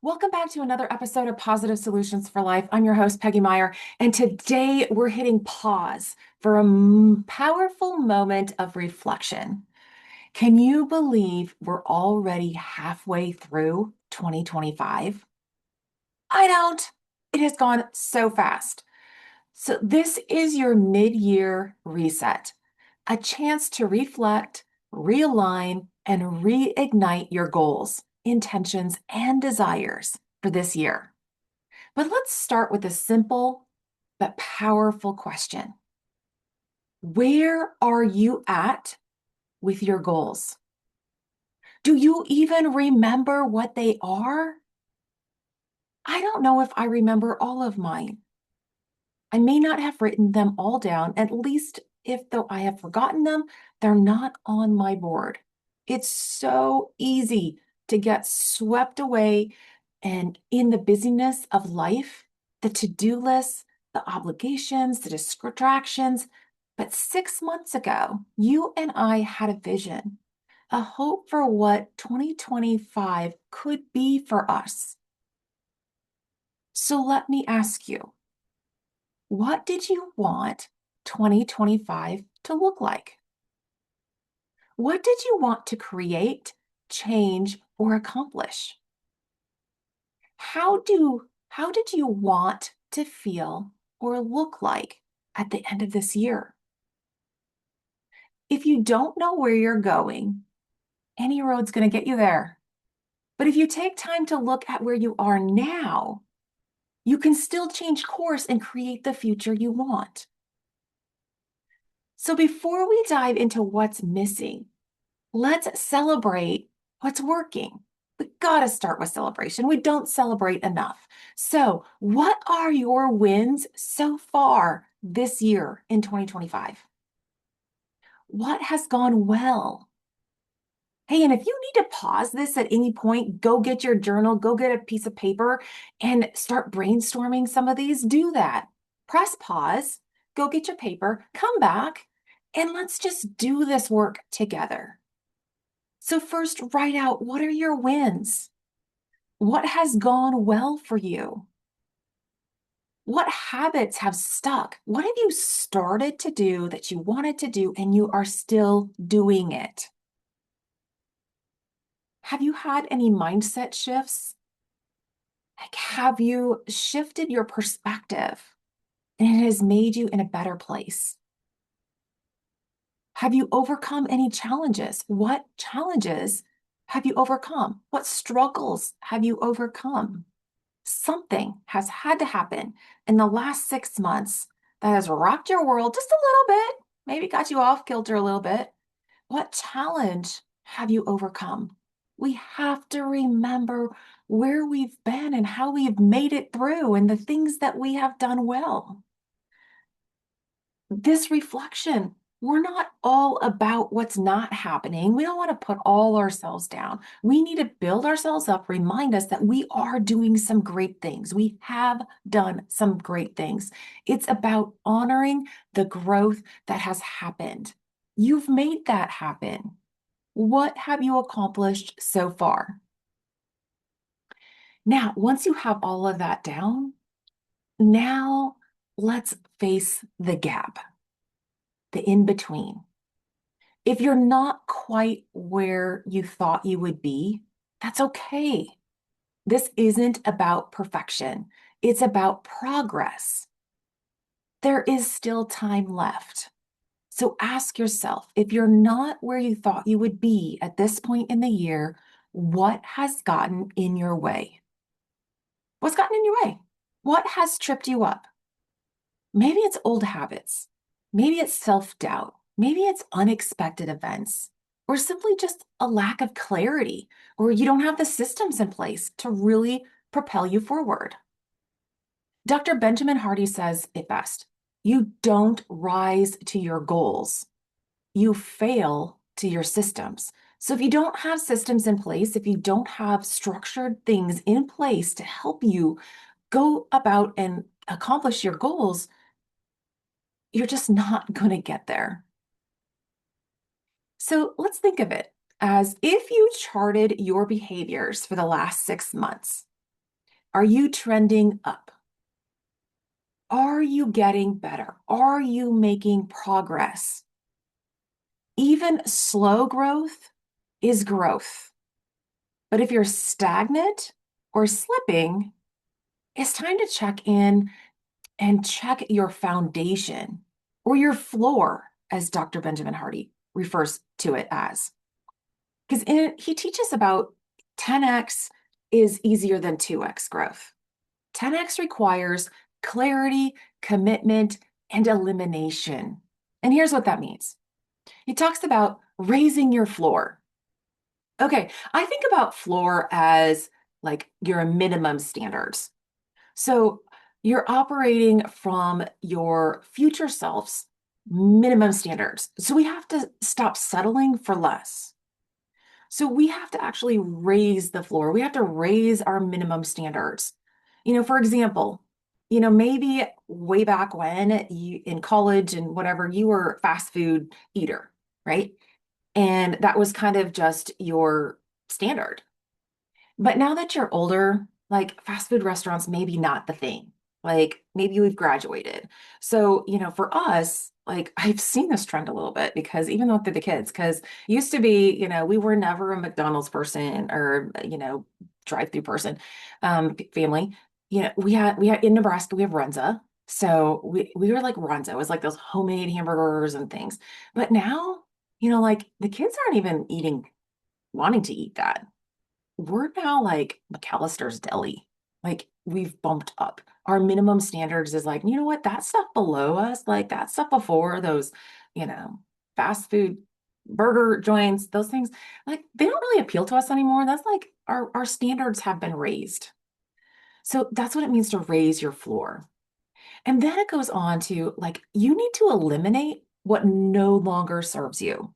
Welcome back to another episode of Positive Solutions for Life. I'm your host, Peggy Meyer, and today we're hitting pause for a powerful moment of reflection. Can you believe we're already halfway through 2025? I don't. It has gone so fast. So, this is your mid-year reset, a chance to reflect, realign, and reignite your goals, intentions, and desires for this year. But let's start with a simple but powerful question. Where are you at with your goals? Do you even remember what they are? I don't know if I remember all of mine. I may not have written them all down, at least if though I have forgotten them, they're not on my board. It's so easy to get swept away and in the busyness of life, the to-do lists, the obligations, the distractions. But 6 months ago, you and I had a vision, a hope for what 2025 could be for us. So let me ask you, what did you want 2025 to look like? What did you want to create, change, or accomplish? How did you want to feel or look like at the end of this year? If you don't know where you're going, any road's going to get you there. But if you take time to look at where you are now, you can still change course and create the future you want. So before we dive into what's missing, let's celebrate what's working. We got to start with celebration. We don't celebrate enough. So, what are your wins so far this year in 2025? What has gone well? Hey, and if you need to pause this at any point, go get your journal, go get a piece of paper, and start brainstorming some of these. Do that. Press pause, go get your paper, come back, and let's just do this work together. So, first, write out what are your wins? What has gone well for you? What habits have stuck? What have you started to do that you wanted to do and you are still doing it? Have you had any mindset shifts? Like, have you shifted your perspective and it has made you in a better place? Have you overcome any challenges? What challenges have you overcome? What struggles have you overcome? Something has had to happen in the last 6 months that has rocked your world just a little bit, maybe got you off kilter a little bit. What challenge have you overcome? We have to remember where we've been and how we've made it through and the things that we have done well. This reflection, we're not all about what's not happening. We don't want to put all ourselves down. We need to build ourselves up, remind us that we are doing some great things. We have done some great things. It's about honoring the growth that has happened. You've made that happen. What have you accomplished so far? Now, once you have all of that down, now let's face the gap, the in between. If you're not quite where you thought you would be, that's okay. This isn't about perfection. It's about progress. There is still time left. So ask yourself, if you're not where you thought you would be at this point in the year, what has gotten in your way? What's gotten in your way? What has tripped you up? Maybe it's old habits. Maybe it's self-doubt. Maybe it's unexpected events, or simply just a lack of clarity, or you don't have the systems in place to really propel you forward. Dr. Benjamin Hardy says it best. You don't rise to your goals. You fail to your systems. So if you don't have systems in place, if you don't have structured things in place to help you go about and accomplish your goals, you're just not going to get there. So let's think of it as if you charted your behaviors for the last 6 months. Are you trending up? Are you getting better? Are you making progress? Even slow growth is growth. But if you're stagnant or slipping, it's time to check in and check your foundation or your floor, as Dr. Benjamin Hardy refers to it as. Because he teaches about 10x is easier than 2x growth. 10x requires clarity, commitment, and elimination. And here's what that means. He talks about raising your floor. Okay, I think about floor as like your minimum standards. So you're operating from your future self's minimum standards. So we have to stop settling for less. So we have to actually raise the floor. We have to raise our minimum standards. For example, maybe way back when you in college and whatever, you were a fast food eater, right? And that was kind of just your standard. But now that you're older, like fast food restaurants, maybe not the thing. Like maybe we've graduated. So, for us, like I've seen this trend a little bit because even though they're the kids, because used to be, we were never a McDonald's person or, drive-through person, family. We had in Nebraska, we have Runza. So we were like Runza. It was like those homemade hamburgers and things. But now, like the kids aren't even wanting to eat that. We're now like McAllister's Deli. Like we've bumped up. Our minimum standards is like, you know what? That stuff below us, like that stuff before those, you know, fast food burger joints, those things, like they don't really appeal to us anymore. That's like our standards have been raised. So that's what it means to raise your floor. And then it goes on to like, you need to eliminate what no longer serves you.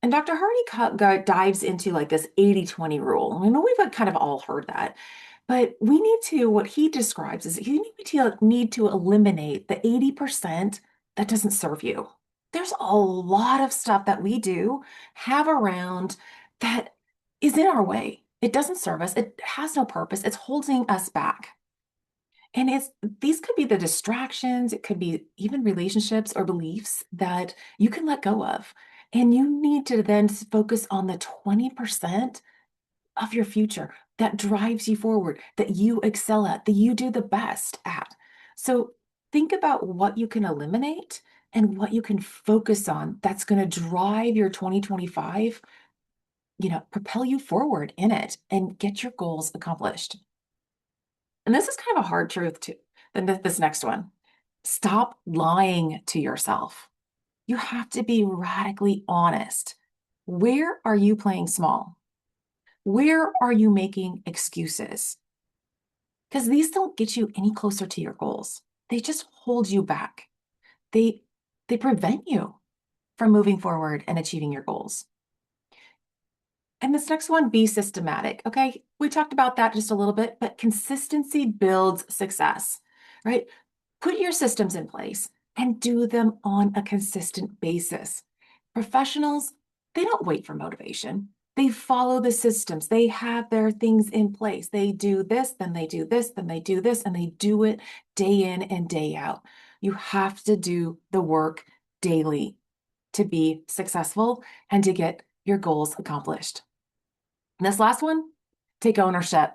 And Dr. Hardy dives into like this 80-20 rule. I know we've kind of all heard that, but we need to, what he describes is you need to eliminate the 80% that doesn't serve you. There's a lot of stuff that we do, have around that is in our way. It doesn't serve us. It has no purpose. It's holding us back. And these could be the distractions, it could be even relationships or beliefs that you can let go of. And you need to then focus on the 20% of your future that drives you forward, that you excel at, that you do the best at. So think about what you can eliminate and what you can focus on that's going to drive your 2025, propel you forward in it and get your goals accomplished. And this is kind of a hard truth too. Then this next one, stop lying to yourself. You have to be radically honest. Where are you playing small? Where are you making excuses? Because these don't get you any closer to your goals. They just hold you back. They they prevent you from moving forward and achieving your goals. And this next one, be systematic. Okay, we talked about that just a little bit, but consistency builds success, right? Put your systems in place and do them on a consistent basis. Professionals, they don't wait for motivation. They follow the systems. They have their things in place. They do this, then they do this, then they do this, and they do it day in and day out. You have to do the work daily to be successful and to get your goals accomplished. And this last one, take ownership.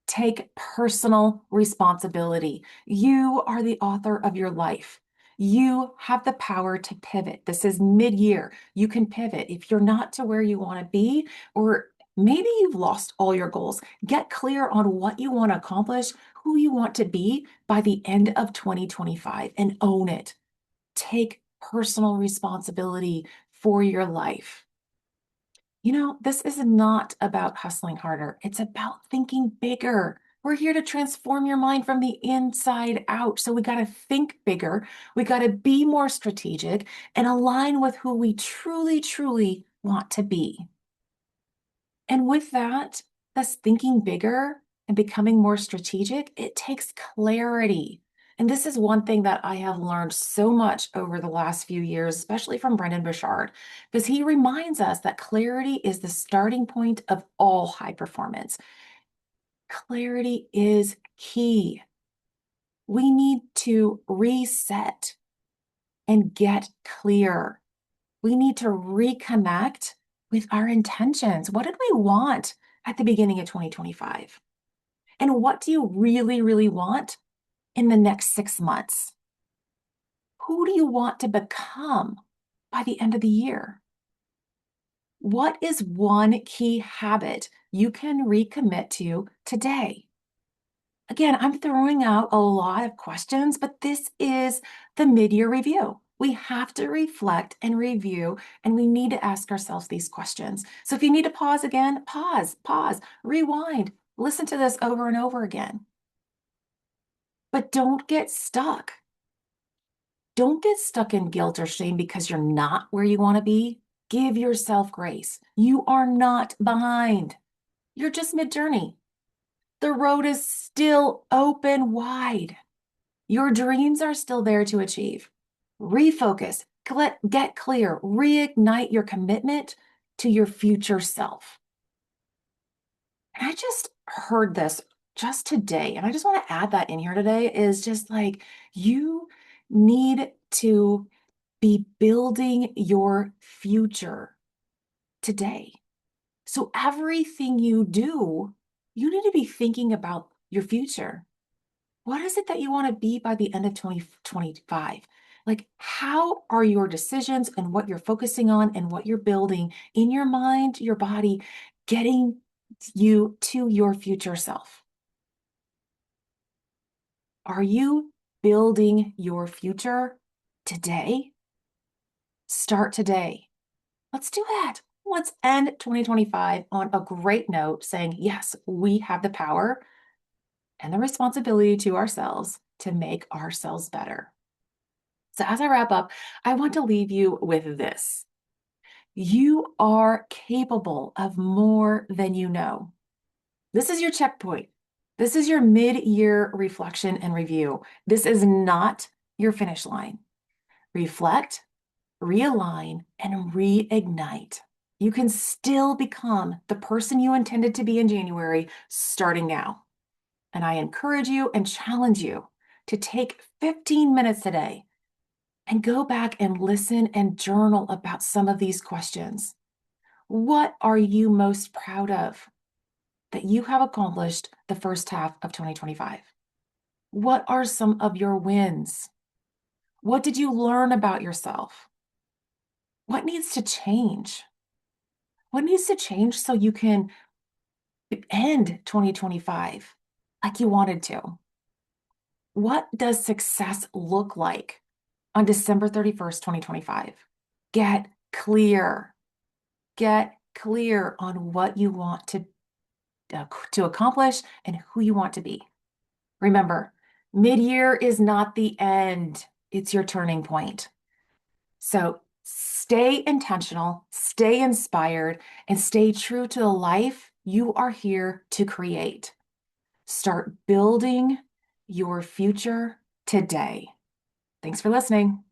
Take personal responsibility. You are the author of your life. You have the power to pivot. This is mid-year. You can pivot. If you're not to where you want to be, or maybe you've lost all your goals, get clear on what you want to accomplish, who you want to be by the end of 2025, and own it. Take personal responsibility for your life. This is not about hustling harder. It's about thinking bigger. We're here to transform your mind from the inside out. So we got to think bigger. We got to be more strategic and align with who we truly, truly want to be. And with that, that's thinking bigger and becoming more strategic. It takes clarity. And this is one thing that I have learned so much over the last few years, especially from Brendon Burchard, because he reminds us that clarity is the starting point of all high performance. Clarity is key. We need to reset and get clear. We need to reconnect with our intentions. What did we want at the beginning of 2025? And what do you really, really want in the next 6 months? Who do you want to become by the end of the year? What is one key habit you can recommit to today? Again, I'm throwing out a lot of questions, but this is the mid-year review. We have to reflect and review, and we need to ask ourselves these questions. So if you need to pause again, pause, rewind, listen to this over and over again. But don't get stuck. Don't get stuck in guilt or shame because you're not where you want to be. Give yourself grace. You are not behind. You're just mid-journey. The road is still open wide. Your dreams are still there to achieve. Refocus, get clear, reignite your commitment to your future self. And I just heard this just today, and I just want to add that in here today is just like you need to be building your future today. So everything you do, you need to be thinking about your future. What is it that you want to be by the end of 2025? Like, how are your decisions and what you're focusing on and what you're building in your mind, your body, getting you to your future self? Are you building your future today? Start today. Let's do that. Let's end 2025 on a great note saying, yes, we have the power and the responsibility to ourselves to make ourselves better. So as I wrap up, I want to leave you with this. You are capable of more than you know. This is your checkpoint. This is your mid-year reflection and review. This is not your finish line. Reflect, realign, and reignite. You can still become the person you intended to be in January starting now. And I encourage you and challenge you to take 15 minutes today and go back and listen and journal about some of these questions. What are you most proud of that you have accomplished the first half of 2025? What are some of your wins? What did you learn about yourself? What needs to change? What needs to change so you can end 2025 like you wanted to? What does success look like on December 31st, 2025? Get clear. Get clear on what you want to accomplish and who you want to be. Remember, mid-year is not the end. It's your turning point. So stay intentional, stay inspired, and stay true to the life you are here to create. Start building your future today. Thanks for listening.